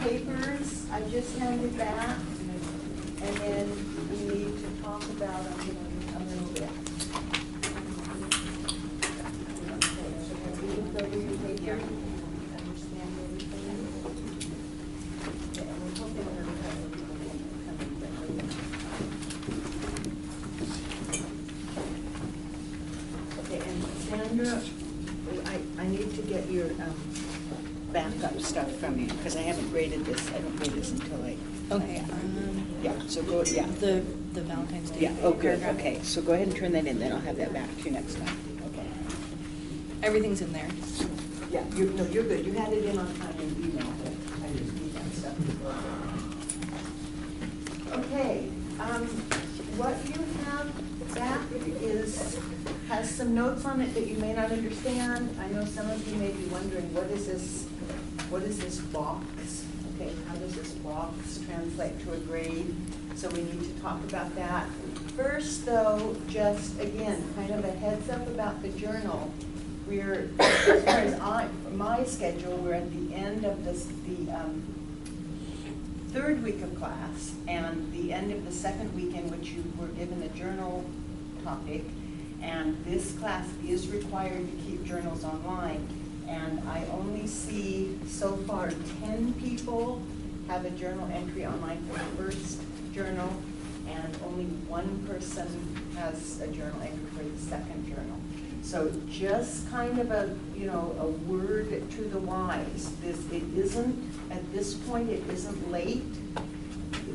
papers I just handed back, and then we need to talk about them a little bit. So have you looked over your paper? Understand everything? Okay, and we're hoping we're going to have people coming. Okay, and Sandra, I need to get your backup stuff from you, because I haven't graded this. I don't grade this until I... Okay. Yeah, so go, yeah. The Valentine's Day. Yeah, oh, good, paragraph. okay. So go ahead and turn that in, then I'll have that back to you next time. Okay. Everything's in there. Yeah, you're good. You had it in on time in email, but I just need that stuff. Okay, what you have back has some notes on it that you may not understand. I know some of you may be wondering, what is this box? Okay, how does this box translate to a grade? So we need to talk about that. First though, just again, kind of a heads up about the journal. We're, as far as my schedule, we're at the end of the third week of class and the end of the second week in which you were given a journal topic. And this class is required to keep journals online. And I only see so far 10 people have a journal entry online for the first journal, and only one person has a journal entry for the second journal. So just kind of a word to the wise. At this point, it isn't late.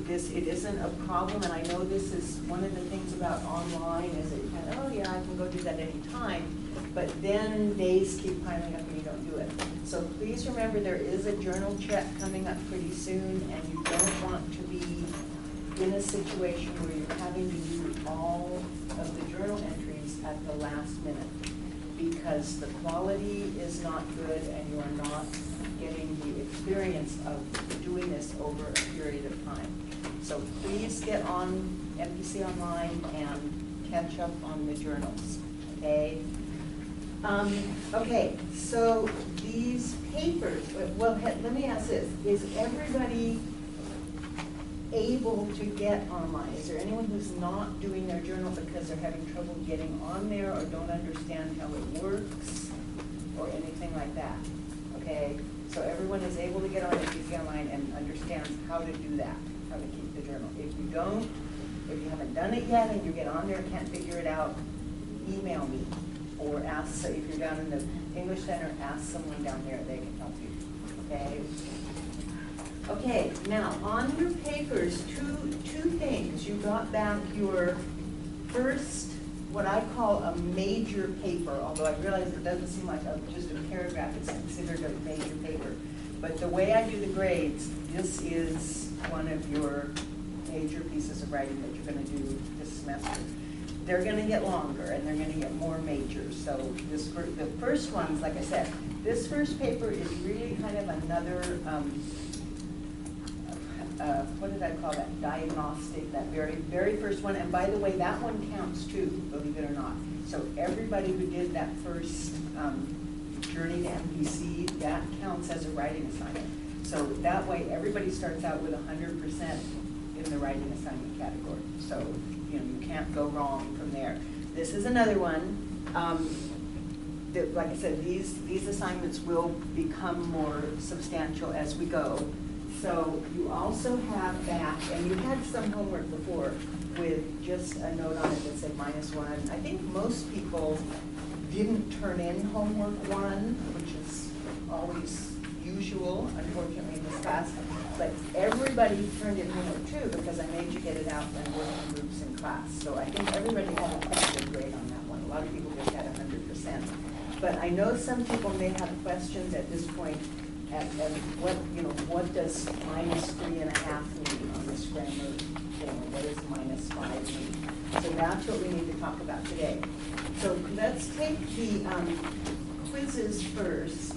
It isn't a problem, and I know this is one of the things about online is that you kind of, oh yeah, I can go do that anytime, but then days keep piling up and you don't do it. So please remember there is a journal check coming up pretty soon, and you don't want to be in a situation where you're having to do all of the journal entries at the last minute, because the quality is not good and you are not getting the experience of doing this over a period of time. So please get on MPC Online and catch up on the journals, okay? Okay, so these papers, well, let me ask this. Is everybody able to get online? Is there anyone who's not doing their journal because they're having trouble getting on there or don't understand how it works or anything like that? Okay, so everyone is able to get on MPC Online and understands how to do that, how to keep the journal. If you don't, if you haven't done it yet and you get on there and can't figure it out, email me or ask, so if you're down in the English Center, ask someone down there, they can help you, okay? Okay, now on your papers, two things. You got back your first, what I call a major paper, although I realize it doesn't seem like just a paragraph, it's considered a major paper. But the way I do the grades, this is one of your major pieces of writing that you're going to do this semester. They're going to get longer and they're going to get more major. So the first ones, like I said, this first paper is really kind of another, what did I call that? Diagnostic, that very first one. And by the way, that one counts too, believe it or not. So everybody who did that first journey to MPC, that counts as a writing assignment. So that way, everybody starts out with 100% in the writing assignment category. So you can't go wrong from there. This is another one. Like I said, these assignments will become more substantial as we go. So you also have back, and you had some homework before with just a note on it that said -1. I think most people didn't turn in homework 1, which is always usual, unfortunately, in this class. But everybody turned in homework 2 because I made you get it out and work in groups in class. So I think everybody had a pretty good grade on that one. A lot of people just had 100%. But I know some people may have questions at this point at what does -3.5 mean on this grammar thing? What does -5 mean? So that's what we need to talk about today. So let's take the quizzes first.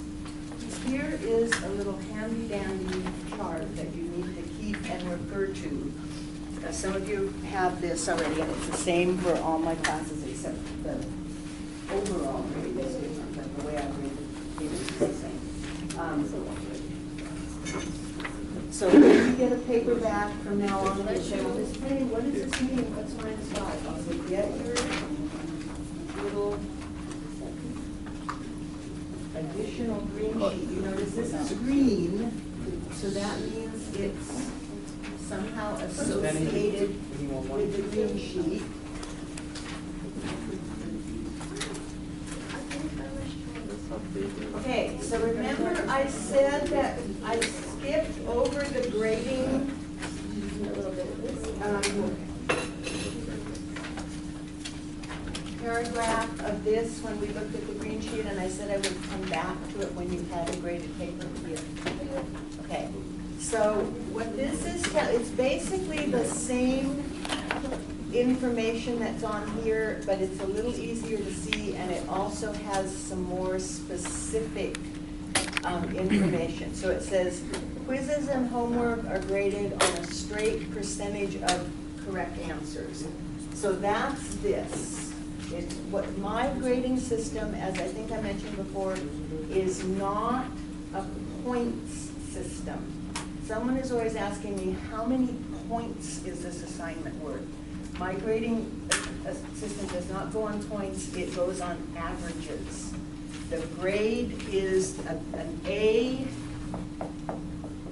Here is a little handy-dandy chart that you need to keep and refer to. Some of you have this already, and it's the same for all my classes except the overall grade is different, but the way I read it is the same. So when you get a paper back from now on, and you say, well, Miss Penny, what does this mean? What's -5? I'll say, get your little additional green sheet. You notice this is green, so that means it's somehow associated with the green sheet. Okay, so remember I said that I skipped over the grading paragraph of this when we looked at the green sheet, and I said I would come back to it when you had a graded paper here. Okay, so what this is, it's basically the same information that's on here, but it's a little easier to see, and it also has some more specific information. So it says, quizzes and homework are graded on a straight percentage of correct answers. So that's this. It's what my grading system, as I think I mentioned before, is not a points system. Someone is always asking me, how many points is this assignment worth? My grading system does not go on points, it goes on averages. The grade is, an A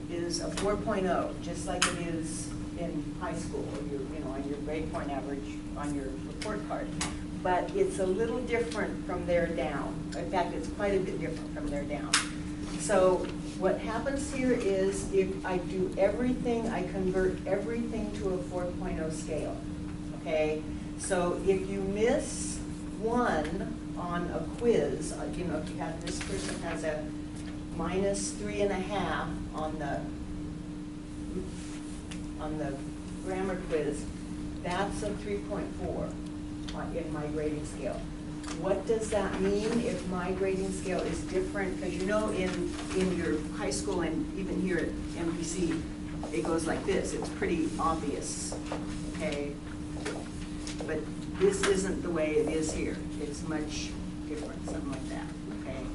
is a 4.0, just like it is in high school, or on your grade point average on your report card. But it's a little different from there down. In fact, it's quite a bit different from there down. So what happens here is, if I do everything, I convert everything to a 4.0 scale. Okay, so if you miss one on a quiz, if you have, this person has a -3.5 on the grammar quiz, that's a 3.4 in my grading scale. What does that mean if my grading scale is different? Because in your high school and even here at MPC, it goes like this. It's pretty obvious, okay? But this isn't the way it is here. It's much different, something like that, okay?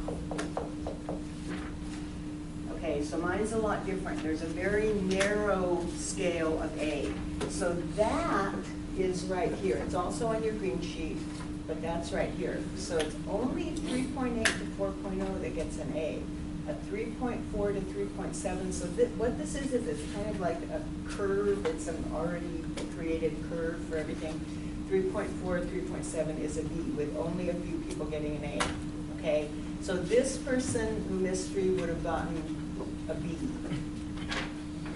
Okay, so mine's a lot different. There's a very narrow scale of A. So that is right here. It's also on your green sheet, but that's right here. So it's only 3.8 to 4.0 that gets an A. A 3.4 to 3.7. So what this is it's kind of like a curve. It's an already created curve for everything. 3.4, 3.7 is a B with only a few people getting an A, okay? So this person who missed 3 would have gotten a B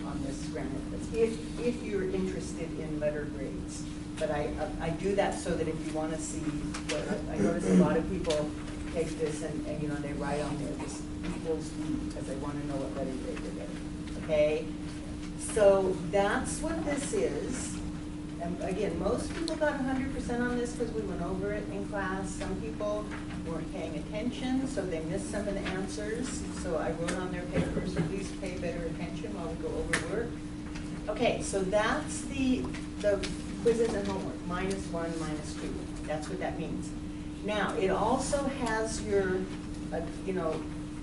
on this grammar quiz, if you're interested in letter grades. But I do that so that if you want to see what, I notice a lot of people take this and they write on there, this equals B, because they want to know what letter grade they're getting, okay? So that's what this is. And again, most people got 100% on this because we went over it in class. Some people weren't paying attention, so they missed some of the answers. So I wrote on their papers, please pay better attention while we go over work. Okay, so that's the quizzes and homework, -1, -2. That's what that means. Now, it also has your,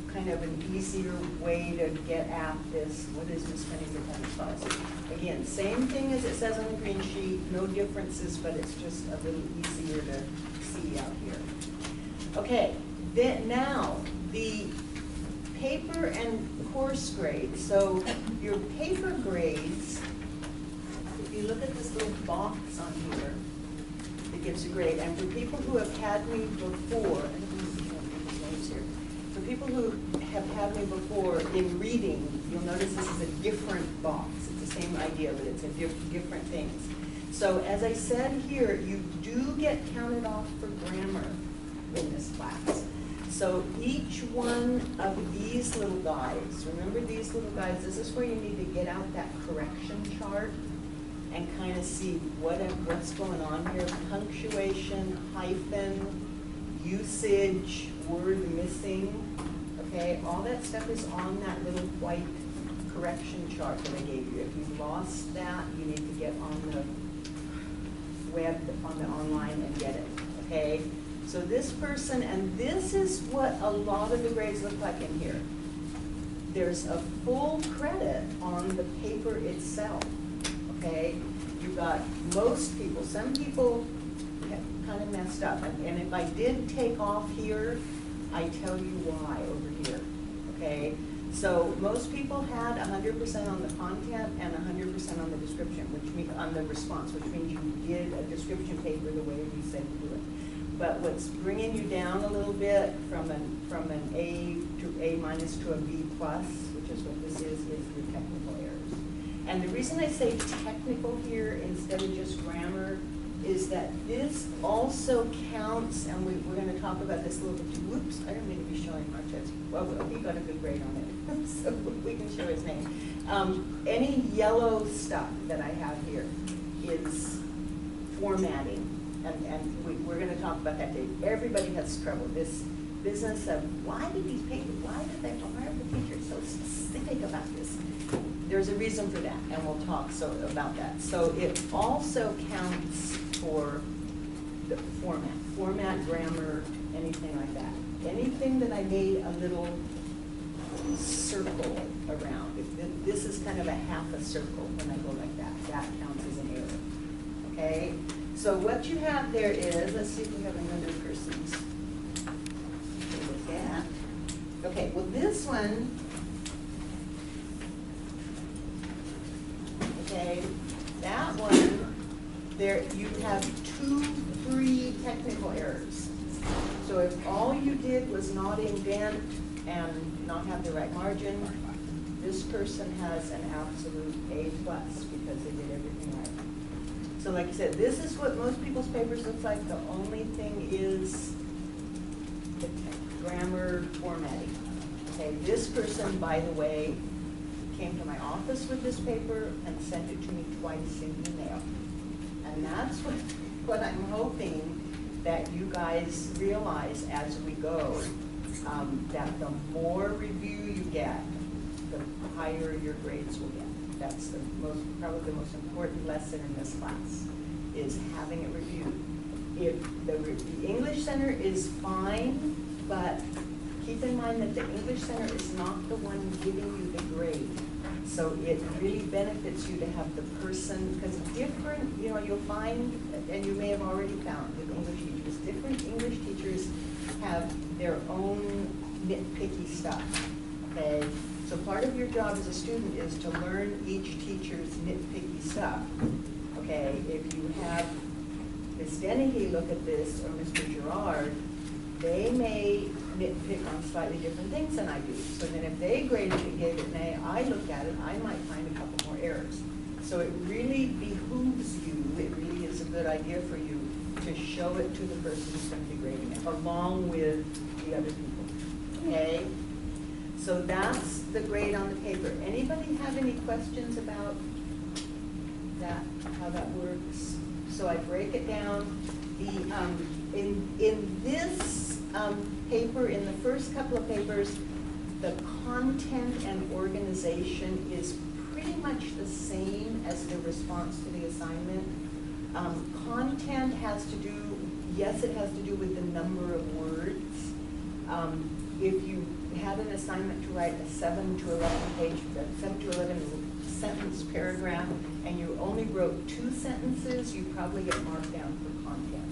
kind of an easier way to get at this. What is Ms. Penny's attendance policy? Again, same thing as it says on the green sheet, no differences, but it's just a little easier to see out here. Okay, then now the paper and course grades. So your paper grades, if you look at this little box on here, it gives a grade. And for people who have had me before, I don't know if you can get his names here. For people who have had me before in reading, you'll notice this is a different box. It's the same idea, but it's a different things. So as I said here, you do get counted off for grammar in this class. So each one of these little guides, remember these little guides, this is where you need to get out that correction chart and kind of see what's going on here. Punctuation, hyphen, usage, word missing, okay? All that stuff is on that little white correction chart that I gave you. If you lost that, you need to get on the web, on the online and get it, okay? So this person, and this is what a lot of the grades look like in here. there's a full credit on the paper itself, okay? You got most people, some people kind of messed up, and if I did take off here, I tell you why over here, okay? So most people had 100% on the content and 100% on the description, which means on the response, which means you did a description paper the way we said to do it. But what's bringing you down a little bit from an A to A minus to a B plus, which is what this is your technical errors. And the reason I say technical here instead of just grammar is that this also counts, and we're going to talk about this a little bit too. Whoops, I don't mean to be showing Marquez. Well, he got a good grade on it, so we can show his name. Any yellow stuff that I have here is formatting, and we're going to talk about that today. Everybody has trouble. This business of why do these papers, why are the teachers so specific about this? There's a reason for that, and we'll talk about that. So it also counts for the format, grammar, anything like that. Anything that I made a little circle around. If this is kind of a half a circle when I go like that. That counts as an error. Okay? So what you have there is, let's see if we have another person's to look at. Okay, well this one, okay, that one, there you have 2 free technical errors. So if all you did was not indent and not have the right margin, this person has an absolute A plus because they did everything right. So like I said, this is what most people's papers look like. The only thing is the grammar formatting. Okay, this person, by the way, came to my office with this paper and sent it to me twice in email. And that's what I'm hoping that you guys realize as we go, that the more review you get, the higher your grades will get. That's the probably the most important lesson in this class, is having it reviewed. If the English Center is fine, but keep in mind that the English Center is not the one giving you the grade. So it really benefits you to have the person, because different, you'll find, and you may have already found with English teachers, different English teachers have their own nitpicky stuff, okay? So part of your job as a student is to learn each teacher's nitpicky stuff, okay? If you have Ms. Dennehy look at this, or Mr. Gerard, they may nitpick on slightly different things than I do. So then if they graded it, gave it an A, I looked at it, I might find a couple more errors. So it really behooves you, it really is a good idea for you to show it to the person who's going to be grading it, along with the other people, okay? So that's the grade on the paper. Anybody have any questions about that, how that works? So I break it down. In this paper, in the first couple of papers, the content and organization is pretty much the same as the response to the assignment. Content has to do, yes, it has to do with the number of words. If you had an assignment to write a 7 to 11 sentence paragraph, and you only wrote 2 sentences, you probably get marked down for content.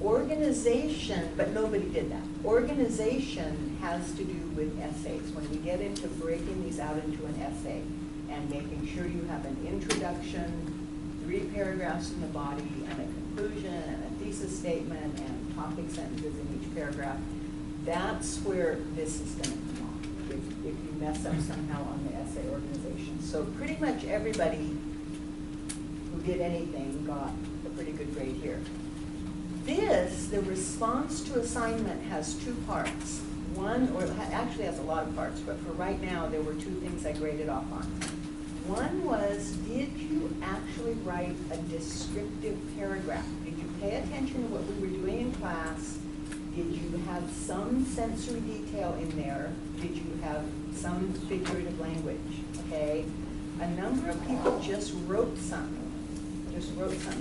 Organization, but nobody did that. Organization has to do with essays. When we get into breaking these out into an essay and making sure you have an introduction, 3 paragraphs in the body, and a conclusion, and a thesis statement, and topic sentences in each paragraph, that's where this is going to come off, if you mess up somehow on the essay organization. So pretty much everybody who did anything got a pretty good grade here. This, the response to assignment, has 2 parts. One, or actually has a lot of parts, but for right now, there were 2 things I graded off on. One was, did you actually write a descriptive paragraph? Did you pay attention to what we were doing in class? Did you have some sensory detail in there? Did you have some figurative language, okay? A number of people just wrote something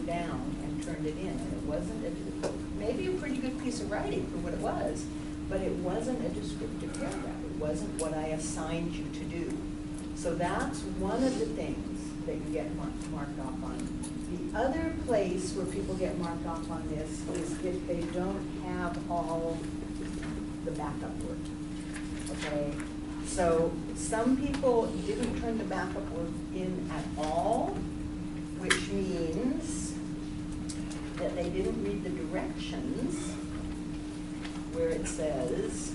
down and turned it in, and it wasn't maybe a pretty good piece of writing for what it was, but it wasn't a descriptive paragraph. It wasn't what I assigned you to do. So that's one of the things that you get marked off on. The other place where people get marked off on this is if they don't have all the backup work, okay? So some people didn't turn the backup work in at all, which means that they didn't read the directions where it says,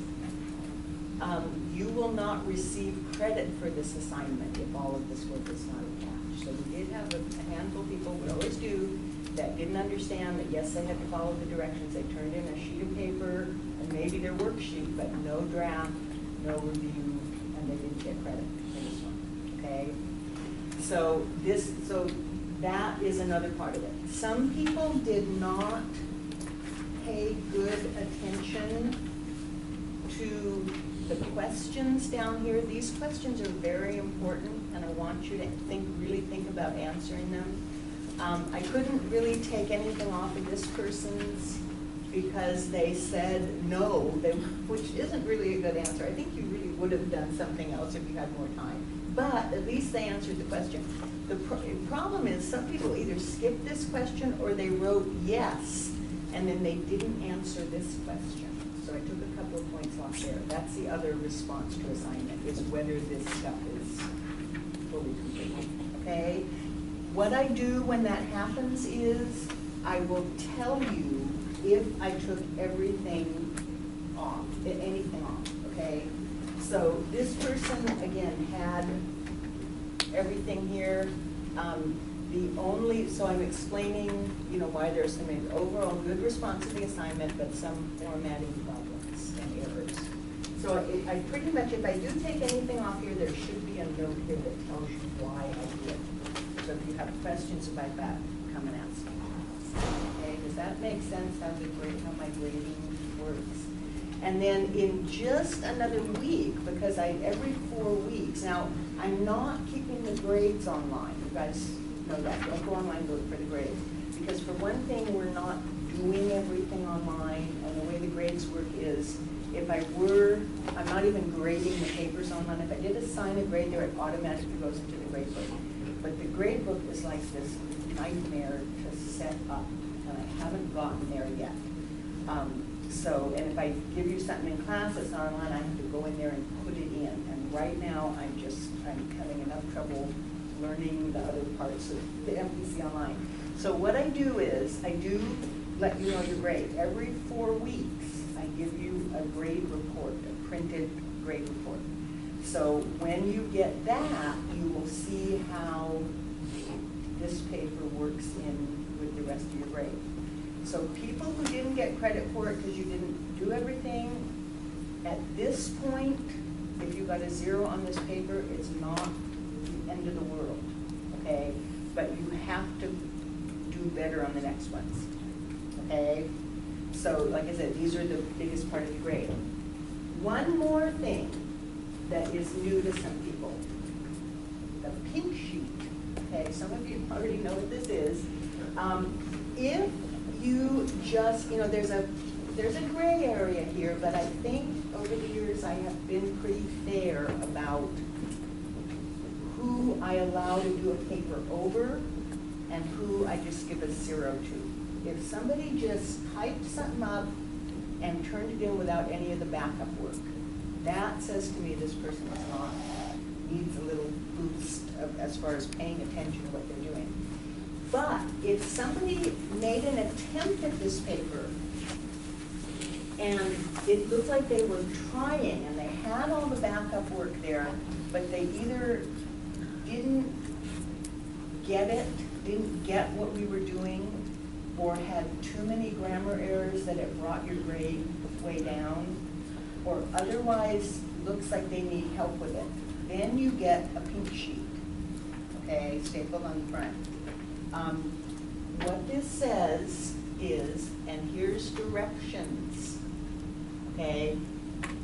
you will not receive credit for this assignment if all of this work is not attached. So we did have a handful of people, we always do, that didn't understand that yes, they had to follow the directions. They turned in a sheet of paper and maybe their worksheet, but no draft, no review, and they didn't get credit for this one, okay? So that is another part of it. Some people did not pay good attention to the questions down here. These questions are very important, and I want you to really think about answering them. I couldn't really take anything off of this person's because they said no, which isn't really a good answer. I think you really would have done something else if you had more time. But at least they answered the question. The problem is some people either skipped this question or they wrote yes, and then they didn't answer this question. So I took a couple of points off there. That's the other response to assignment, is whether this stuff is fully complete, okay? What I do when that happens is I will tell you if I took everything off, anything off, okay? So this person, again, had everything here. So I'm explaining, why there's some overall good response to the assignment, but some formatting problems and errors. So I pretty much, if I do take anything off here, there should be a note here that tells you why I did it. So if you have questions about that, come and ask me. Okay, does that make sense how my grading works? And then in just another week, because every 4 weeks, now I'm not keeping the grades online. You guys know that. Don't go online to look for the grades. Because for one thing, we're not doing everything online, and the way the grades work is, I'm not even grading the papers online. If I did assign a grade there, it automatically goes into the grade book. But the grade book is like this nightmare to set up, and I haven't gotten there yet. And if I give you something in class that's not online, I have to go in there and put it in. And right now, I'm having enough trouble learning the other parts of the MPC online. So what I do is, I do let you know your grade. Every 4 weeks, I give you a grade report, a printed grade report. So when you get that, you will see how this paper works in with the rest of your grade. So people who didn't get credit for it because you didn't do everything, at this point, if you got a 0 on this paper, it's not the end of the world, okay? But you have to do better on the next ones, okay? So like I said, these are the biggest part of the grade. One more thing that is new to some people, the pink sheet, okay? Some of you already know what this is. If you just, there's a gray area here, but I think over the years I have been pretty fair about who I allow to do a paper over and who I just give a 0 to. If somebody just typed something up and turned it in without any of the backup work, that says to me this person needs a little boost as far as paying attention to what they're doing. But if somebody made an attempt at this paper and it looked like they were trying and they had all the backup work there, but they either didn't get it, didn't get what we were doing, or had too many grammar errors that it brought your grade way down, or otherwise looks like they need help with it, then you get a pink sheet, okay, stapled on the front. What this says is, and here's directions, okay?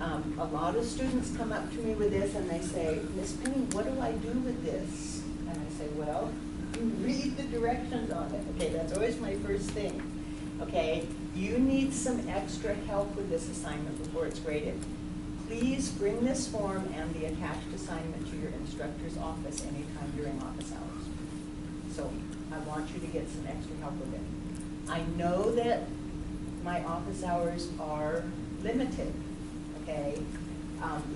A lot of students come up to me with this and they say, Miss Penny, what do I do with this? And I say, well, you read the directions on it. Okay, that's always my first thing. Okay, you need some extra help with this assignment before it's graded. please bring this form and the attached assignment to your instructor's office anytime during office hours. So I want you to get some extra help with it. I know that my office hours are limited, okay?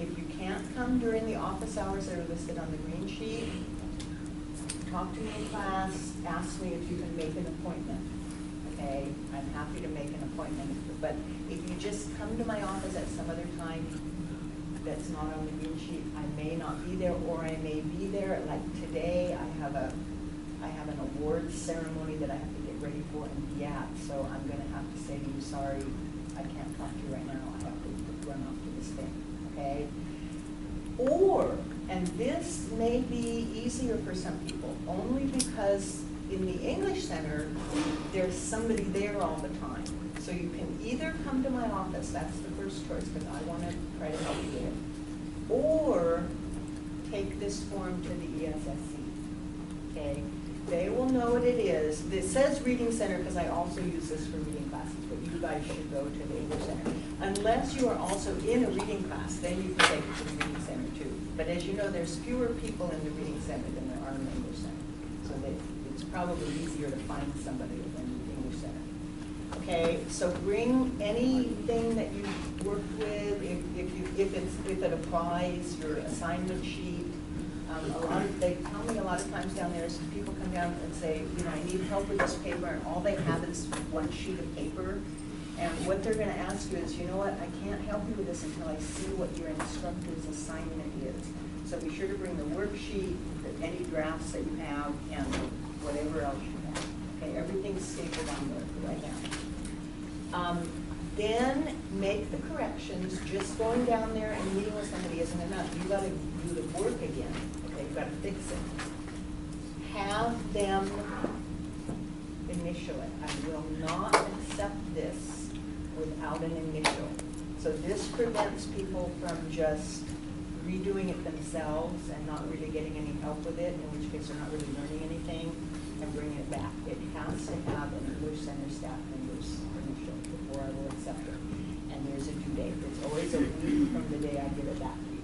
If you can't come during the office hours that are listed on the green sheet, talk to me in class, ask me if you can make an appointment, okay? I'm happy to make an appointment, but if you just come to my office at some other time that's not on the green sheet, I may not be there, or I may be there. Like today, I have an awards ceremony that I have to get ready for and be at, so I'm gonna have to say to you, sorry, I can't talk to you right now, I have to run off to this thing, okay? Or, and this may be easier for some people, only because in the English Center, there's somebody there all the time. So you can either come to my office, that's the first choice, because I want to try to help you with it, or take this form to the ESSC, okay? They will know what it is. It says Reading Center because I also use this for reading classes, but you guys should go to the English Center. Unless you are also in a reading class, then you can take it to the Reading Center too. But as you know, there's fewer people in the Reading Center than there are in the English Center. So it's probably easier to find somebody in the English Center. Okay, so bring anything that you've worked with, if it applies, your assignment sheet. They tell me a lot of times down there, so people come down and say, you know, I need help with this paper, and all they have is one sheet of paper. And what they're going to ask you is, you know what, I can't help you with this until I see what your instructor's assignment is. So be sure to bring the worksheet, any drafts that you have, and whatever else you have. Okay, everything's stapled on there right now. Then make the corrections. Just going down there and meeting with somebody isn't enough. You got to do the work again. Okay, you got to fix it. Have them initial it. I will not accept this without an initial. So this prevents people from just redoing it themselves and not really getting any help with it, in which case they're not really learning anything, and bringing it back. It has to have an English Center staff member's initial before I will accept it. And there's a due date. It's always a week from the day I give it back to you.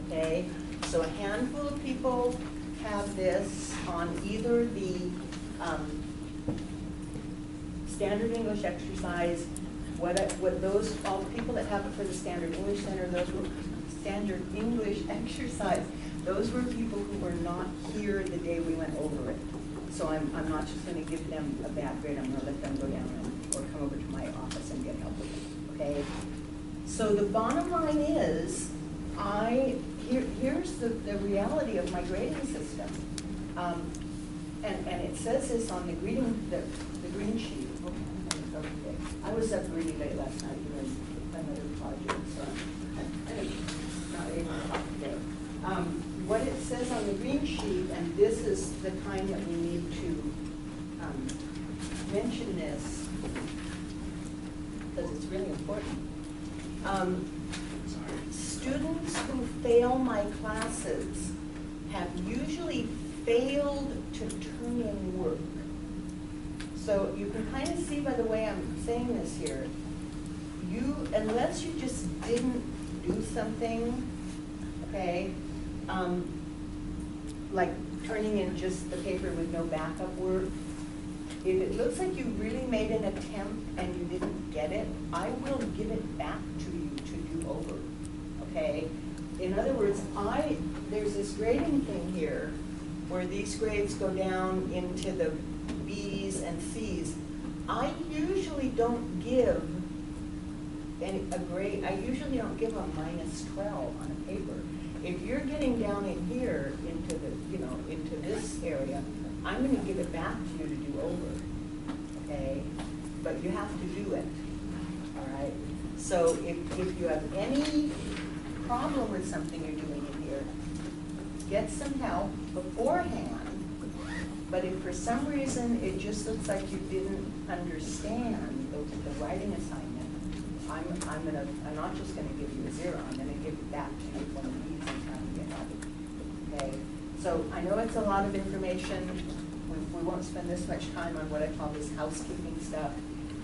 Okay? So a handful of people have this on either the standard English exercise, what those, all people that have it for the standard English Center, those were standard English exercise, those were people who were not here the day we went over it. So I'm not just going to give them a bad grade, I'm going to let them go down or come over to my office and get help with it, okay? So the bottom line is, here's the reality of my grading system. And it says this on the green sheet. Okay. I was up really late last night doing another project, so I'm not able to talk today. What it says on the green sheet, and this is the time that we need to mention this, because it's really important. Students who fail my classes have usually failed to turn in work. So you can kind of see by the way I'm saying this here, unless you just didn't do something, okay, like turning in just the paper with no backup work, if it looks like you really made an attempt and you didn't get it, I will give it back to you to do over, okay? In other words, there's this grading thing here where these grades go down into the B's and C's. I usually don't give a grade, I usually don't give a -12 on a paper. If you're getting down in here into into this area, I'm going to give it back to you to do over, okay? But you have to do it, all right? So if you have any problem with something you're doing in here, get some help beforehand. But if for some reason it just looks like you didn't understand the writing assignment, I'm not just going to give you a 0. I'm going to give it back to you one of these and try to get help. Okay. So I know it's a lot of information. We won't spend this much time on what I call this housekeeping stuff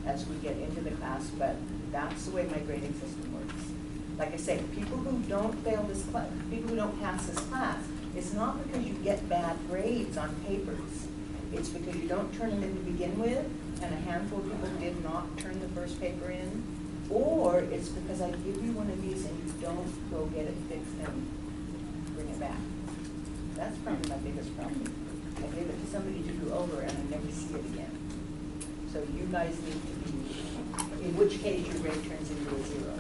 as we get into the class, but that's the way my grading system works. like I say, people who don't fail this class, people who don't pass this class, it's not because you get bad grades on papers. It's because you don't turn them in to begin with, and a handful of people did not turn the first paper in, or it's because I give you one of these and you don't go get it fixed and bring it back. That's probably my biggest problem. I give it to somebody to do over and I never see it again. So you guys need to be, in which case your grade turns into a 0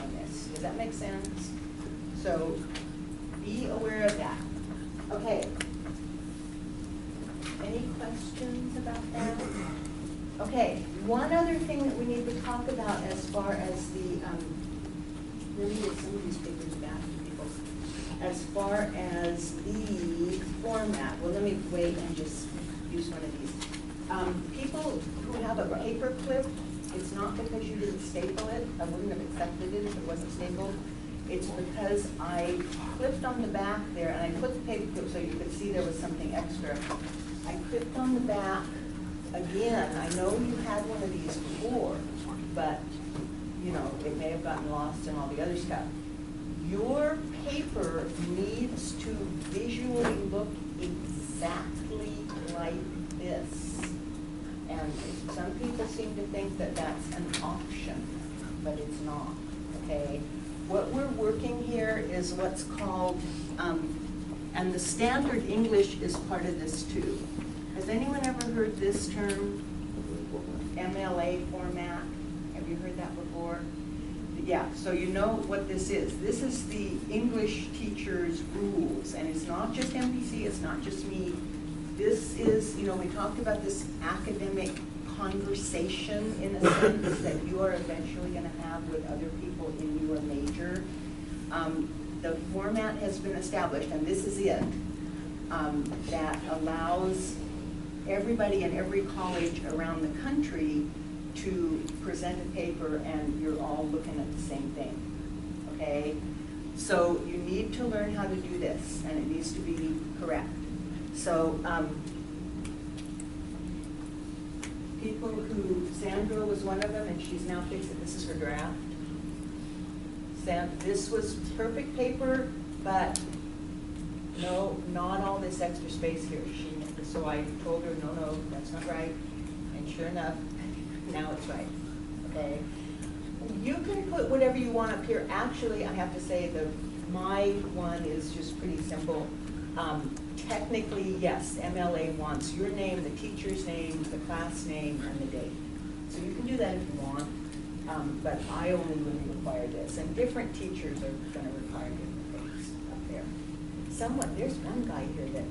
on this. Does that make sense? So be aware of that. Okay. Any questions about that? Okay, one other thing that we need to talk about as far as the, let me get some of these papers back to people. As far as the format, well, let me wait and just use one of these. People who have a paper clip, it's not because you didn't staple it. I wouldn't have accepted it if it wasn't stapled. It's because I clipped on the back there, and I put the paper clip so you could see there was something extra. I clipped on the back. Again, I know you had one of these before, but you know, it may have gotten lost in all the other stuff. Your paper needs to visually look exactly like this. And some people seem to think that that's an option, but it's not, okay? What we're working here is what's called, and the standard English is part of this too. Has anyone ever heard this term, MLA format? Have you heard that before? Yeah, so you know what this is. This is the English teacher's rules, and it's not just MPC, it's not just me. This is, you know, we talked about this academic conversation in a sense that you are eventually going to have with other people in your major. The format has been established, and this is it, that allows everybody in every college around the country to present a paper and you're all looking at the same thing, okay? So you need to learn how to do this, and it needs to be correct. So people who, Sandra was one of them, and she's now fixed it. This is her draft. This was perfect paper, but no, not all this extra space here. So I told her, no, that's not right. And sure enough, now it's right, okay? You can put whatever you want up here. Actually, I have to say my one is just pretty simple. Technically, yes, MLA wants your name, the teacher's name, the class name, and the date. So you can do that if you want, but I only really require this. And different teachers are going to require different things up there. There's one guy here that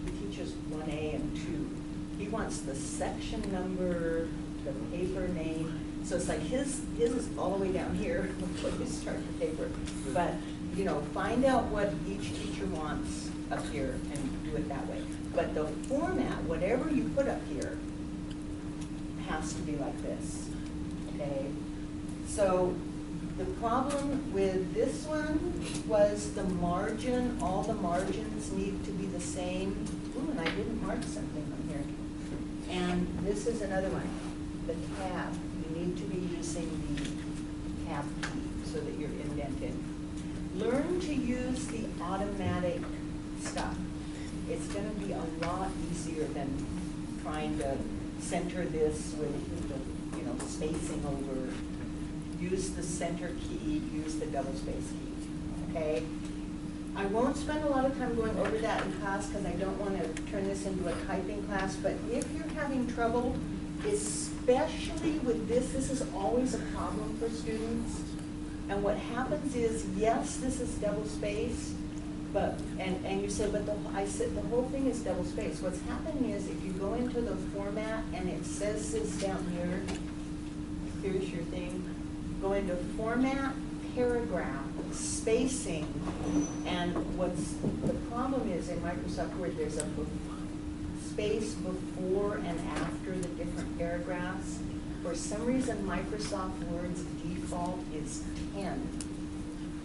he teaches 1A and 2. He wants the section number, the paper name. So it's like his is all the way down here before you start the paper. But, you know, find out what each teacher wants up here and do it that way. But the format, whatever you put up here, has to be like this, okay? So the problem with this one was the margin, all the margins need to be the same. Ooh, and I didn't mark something on here. And this is another one, the tab. You need to be using the tab key so that you're indented. Learn to use the automatic stuff. It's going to be a lot easier than trying to center this with the, you know, spacing over. Use the center key, use the double space key, okay? I won't spend a lot of time going over that in class because I don't want to turn this into a typing class, but if you're having trouble, especially with this is always a problem for students. And what happens is, yes, this is double space, but, and you say, but I said the whole thing is double space. What's happening is if you go into the format and it says this down here, here's your thing, go into format, paragraph, spacing, and what's the problem is in Microsoft Word, there's a space before and after the different paragraphs. For some reason, Microsoft Word's default is 10.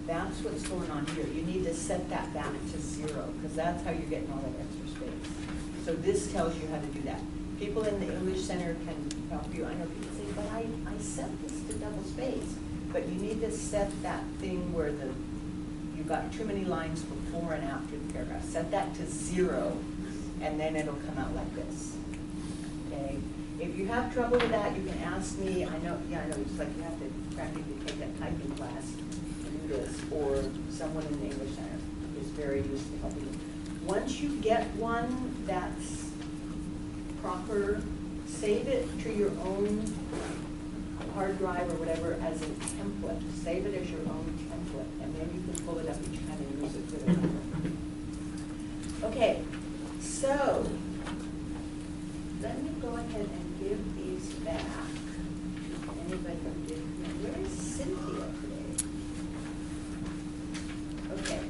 That's what's going on here. You need to set that back to 0 because that's how you're getting all that extra space. So this tells you how to do that. People in the English Center can help you. I know people say, but I set this to double space. but you need to set that thing where you've got too many lines before and after the paragraph. Set that to 0, and then it'll come out like this, okay? If you have trouble with that, you can ask me. I know, it's like you have to practically take a typing class to do this, or someone in the English Center is very used to helping you. Once you get one that's proper, save it to your own hard drive or whatever as a template. Save it as your own template, and then you can pull it up each time and use it for the number. Okay, so let me go ahead and give these back to anybody who did. Where is Cynthia today? Okay.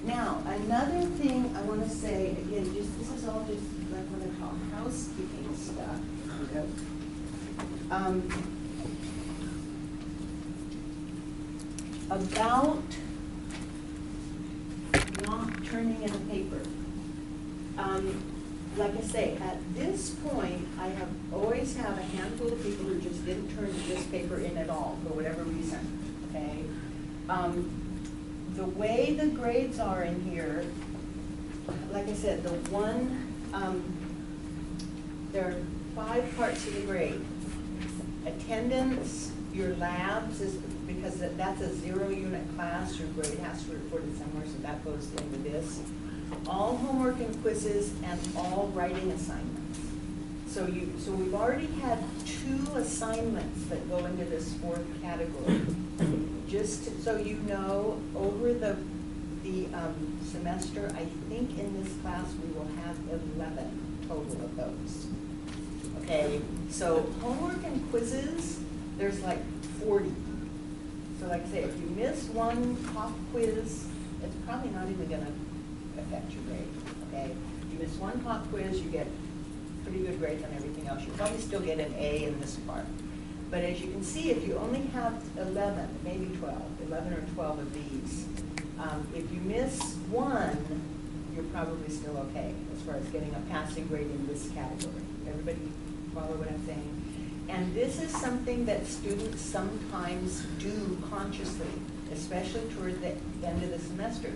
Now, another thing I want to say, again, this is all just like what I call housekeeping stuff. Yep. About not turning in a paper. Like I say, at this point, I always have a handful of people who just didn't turn this paper in at all for whatever reason, okay? The way the grades are in here, like I said, there are 5 parts of the grade. Attendance, your labs, is because that's a 0-unit class, your grade has to be reported somewhere, so that goes into this. All homework and quizzes, and all writing assignments. So we've already had 2 assignments that go into this 4th category. Just so you know, over the semester, I think in this class we will have 11 total of those. Okay, so homework and quizzes, there's like 40. So like I say, if you miss one pop quiz, it's probably not even going to affect your grade. Okay, if you miss one pop quiz, you get pretty good grades on everything else. You'll probably still get an A in this part. But as you can see, if you only have 11, maybe 11 or 12 of these, if you miss one, you're probably still okay as far as getting a passing grade in this category. Everybody follow what I'm saying? And this is something that students sometimes do consciously, especially toward the end of the semester.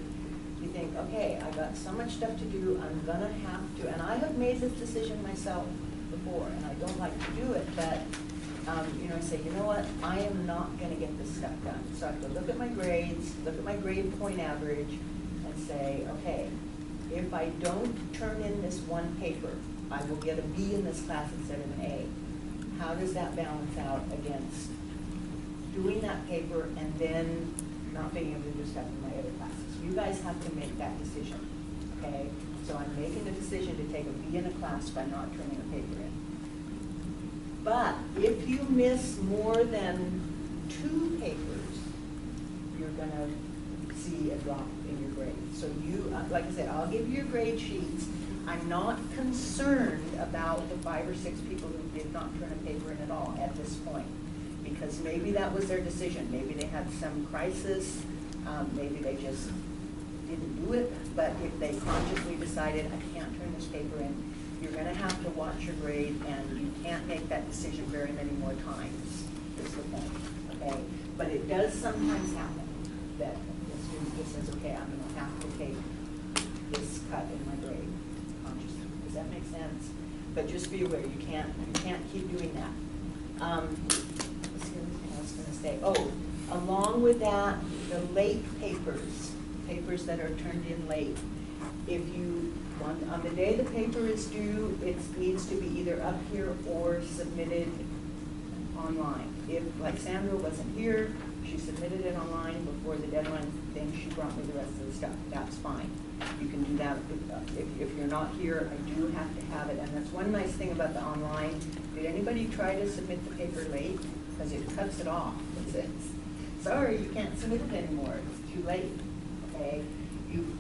You think, okay, I got so much stuff to do, I'm gonna have to, and I have made this decision myself before, and I don't like to do it, but say, you know what, I am not going to get this stuff done. So I have to look at my grades, look at my grade point average, and say, okay, if I don't turn in this one paper, I will get a B in this class instead of an A. How does that balance out against doing that paper and then not being able to do stuff in my other classes? You guys have to make that decision, okay? So I'm making the decision to take a B in a class by not turning a paper in. But if you miss more than 2 papers, you're going to see a drop in your grade. So like I said, I'll give you your grade sheets. I'm not concerned about the 5 or 6 people who did not turn a paper in at all at this point, because maybe that was their decision. Maybe they had some crisis. Maybe they just didn't do it. But if they consciously decided, I can't turn this paper in, you're going to have to watch your grade, and you can't make that decision very many more times, is the point, okay? But it does sometimes happen that the student just says, okay, I'm going to have to take this cut in my grade consciously. Does that make sense? But just be aware, you can't keep doing that. Let's see what I was going to say. Oh, along with that, the late papers that are turned in late, if you want, on the day the paper is due, it needs to be either up here or submitted online. If, like Sandra wasn't here, she submitted it online before the deadline thing, she brought me the rest of the stuff. That's fine. You can do that. If you're not here, I do have to have it. And that's one nice thing about the online. Did anybody try to submit the paper late? Because it cuts it off. It says, sorry, you can't submit it anymore. It's too late. Okay?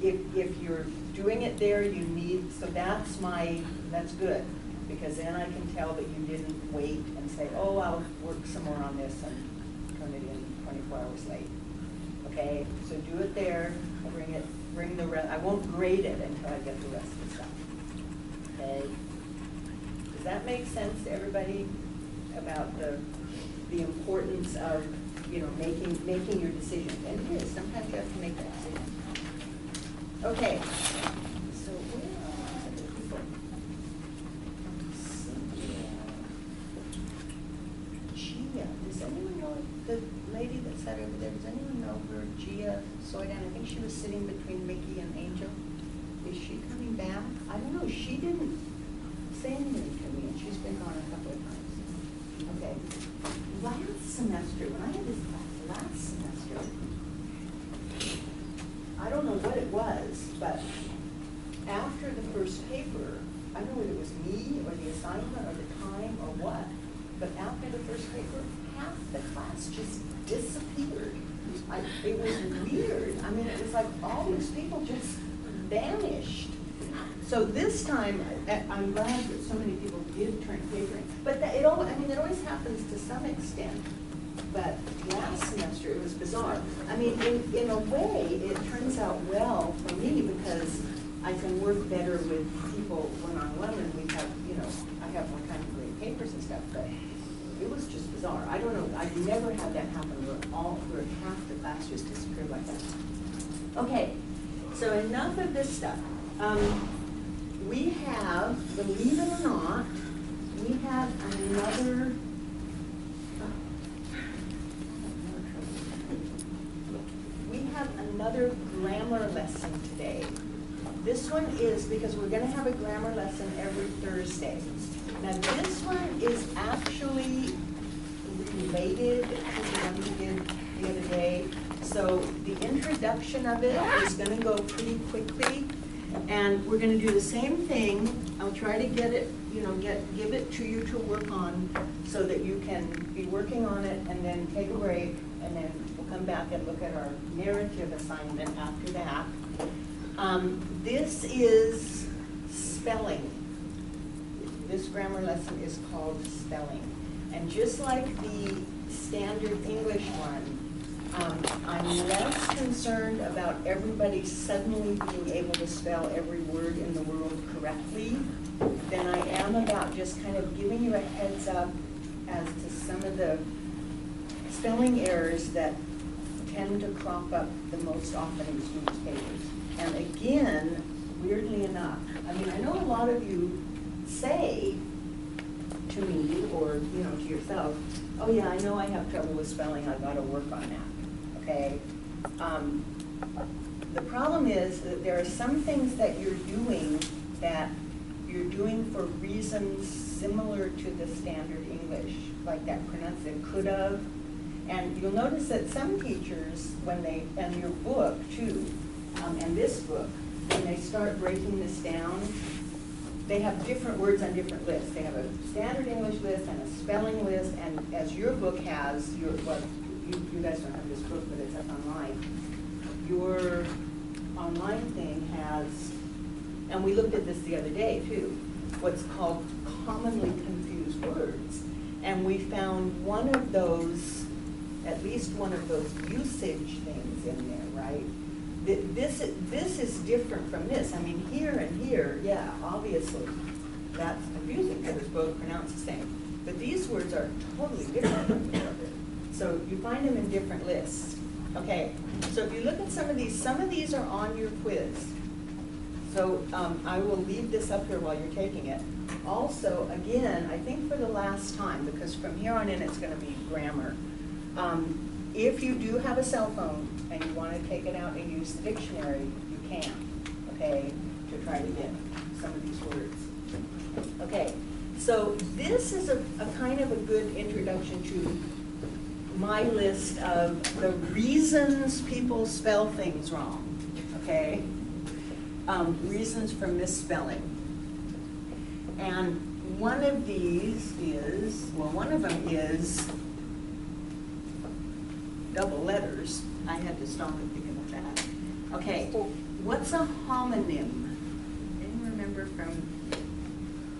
If you're doing it there, you need, so that's good, because then I can tell that you didn't wait and say, oh, I'll work some more on this and turn it in 24 hours late. Okay, so do it there, bring the rest. I won't grade it until I get the rest of the stuff. okay? Does that make sense to everybody about the importance of, you know, making your decision? And it is, sometimes you have to make that decision. Okay, so where are the people? Gia, does anyone know, the lady that sat over there, does anyone know her, Gia Soydan? I think she was sitting between Mickey and Angel. Is she coming back? I don't know, she didn't say anything to me, and she's been gone a couple of times. Okay, last semester, when I had this class last semester, I don't know what it was, but after the first paper, I don't know whether it was me or the assignment or the time or what, but after the first paper, half the class just disappeared. It was weird. I mean, it was like all these people just vanished. So this time, I'm glad that so many people did turn paper in. But it always happens to some extent. But last semester, it was bizarre. I mean, in a way, it turns out well for me because I can work better with people one-on-one, and we have, you know, I have all kinds of great papers and stuff, but it was just bizarre. I don't know, I've never had that happen where half the class just disappeared like that. Okay, so enough of this stuff. We have, believe it or not, we have another, grammar lesson today. This one is because we're going to have a grammar lesson every Thursday. Now this one is actually related to the one we did the other day. So the introduction of it is going to go pretty quickly, and we're going to do the same thing. I'll try to get it, you know, give it to you to work on so that you can be working on it and then take a break, and then we'll come back and look at our narrative assignment after that. This is spelling. This grammar lesson is called spelling. And just like the standard English one, I'm less concerned about everybody suddenly being able to spell every word in the world correctly than I am about just kind of giving you a heads up as to some of the spelling errors that tend to crop up the most often in students' papers. And again, weirdly enough, I mean, I know a lot of you say to me or, you know, to yourself, oh yeah, I know I have trouble with spelling, I've got to work on that, okay? The problem is that there are some things that you're doing for reasons similar to the standard English, like that pronunciation could have. And you'll notice that some teachers, when they, and your book too, and this book, when they start breaking this down, they have different words on different lists. They have a standard English list and a spelling list, and as your book has, you guys don't have this book, but it's up online. Your online thing has, and we looked at this the other day too, what's called commonly confused words. And we found one of those, at least one of those usage things in there, right? This is different from this. I mean, here and here, yeah, obviously, that's confusing because it's both pronounced the same. But these words are totally different from each other. So you find them in different lists. Okay, so if you look at some of these are on your quiz. So I will leave this up here while you're taking it. Also, again, I think for the last time, because from here on in it's going to be grammar. If you do have a cell phone and you want to take it out and use the dictionary, you can, okay, to try to get some of these words. Okay, so this is a kind of a good introduction to my list of the reasons people spell things wrong, okay? Reasons for misspelling. And one of these is, well, one of them is double letters. I had to stop and think about that. Okay, what's a homonym? Anyone remember from,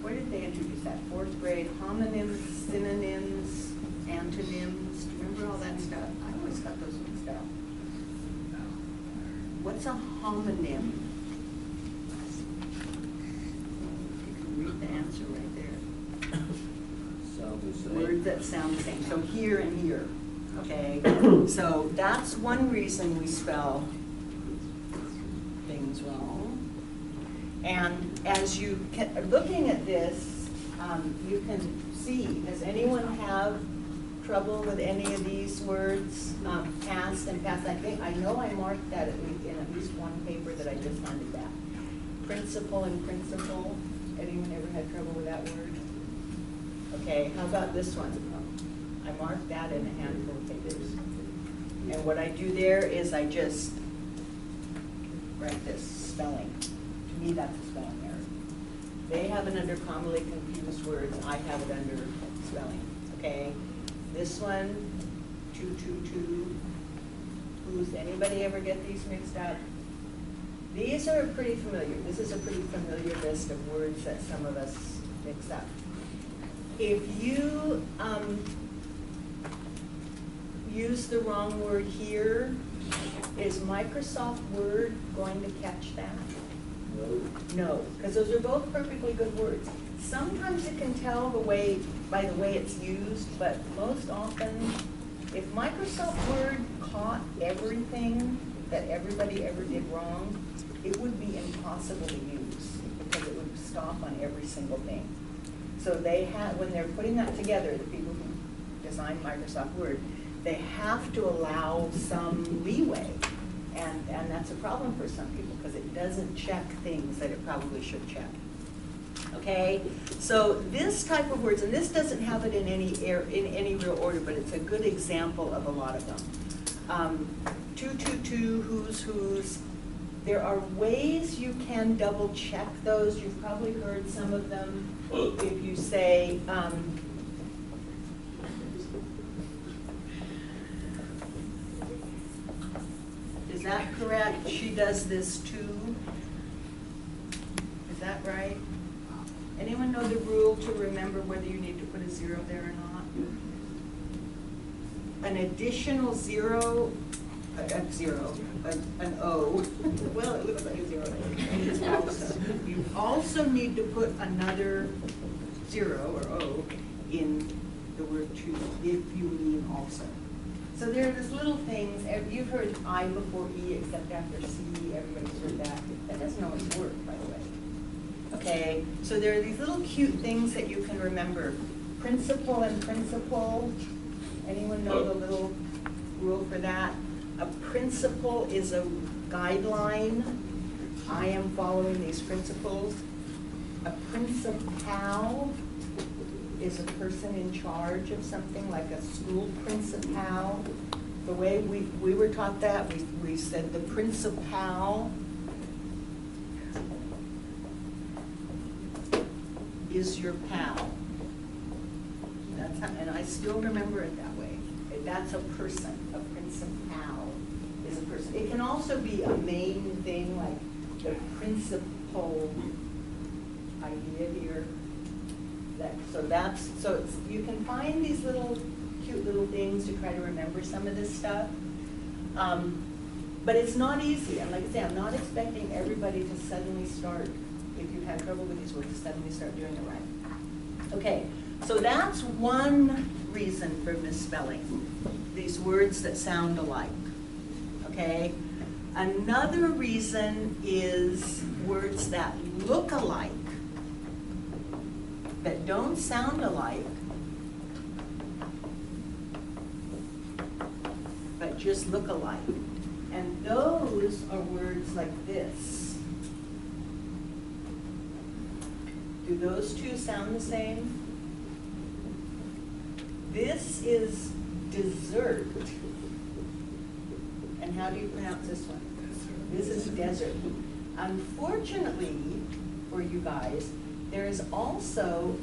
where did they introduce that? 4th grade, homonyms, synonyms, antonyms. Do you remember all that stuff? I always got those mixed up. What's a homonym? You can answer right there. Sound the same. Words that sound the same, so here and here, okay? So that's one reason we spell things wrong. And as you are looking at this, you can see, does anyone have trouble with any of these words, past and past? I know I marked that in at least one paper that I just handed back. Principal and principal, anyone ever had trouble with that word? Okay, how about this one? I marked that in a handful of papers. And what I do there is I just write this spelling. To me, that's a spelling error. They have it under commonly confused words. I have it under spelling, okay? This one, 222. Who's, anybody ever get these mixed up? These are pretty familiar. This is a pretty familiar list of words that some of us mix up. If you use the wrong word here, is Microsoft Word going to catch that? No, because those are both perfectly good words. Sometimes you can tell by the way it's used, but most often, if Microsoft Word caught everything that everybody ever did wrong, it would be impossible to use because it would stop on every single thing. So they have, when they're putting that together, the people who designed Microsoft Word, they have to allow some leeway. And that's a problem for some people because it doesn't check things that it probably should check. Okay, so this type of words, and this doesn't have it in any real order, but it's a good example of a lot of them. 222, who's. There are ways you can double check those. You've probably heard some of them. If you say, is that correct? She does this too. Is that right? Anyone know the rule to remember whether you need to put a zero there or not? An additional zero, an O. Well, it looks like a zero. Means also. You also need to put another zero or O in the word to if you mean also. So there are these little things. You've heard I before E except after C. Everybody's heard that. That doesn't always work, by the way. Okay, so there are these little cute things that you can remember. Principal and principal. Anyone know the little rule for that? A principle is a guideline. I am following these principles. A principal is a person in charge of something, like a school principal. The way we were taught that, we said the principal is your pal. That's how, and I still remember it that way. That's a person. A principal is a person. It can also be a main thing, like the principal idea here. So it's, you can find these little cute little things to try to remember some of this stuff. But it's not easy. And like I say, I'm not expecting everybody to suddenly start, if you've had trouble with these words, to suddenly start doing it right. Okay, so that's one reason for misspelling, these words that sound alike. Okay? Another reason is words that look alike, that don't sound alike, but just look alike. And those are words like this. Do those two sound the same? This is dessert. And how do you pronounce this one? This is desert. Unfortunately for you guys, there is also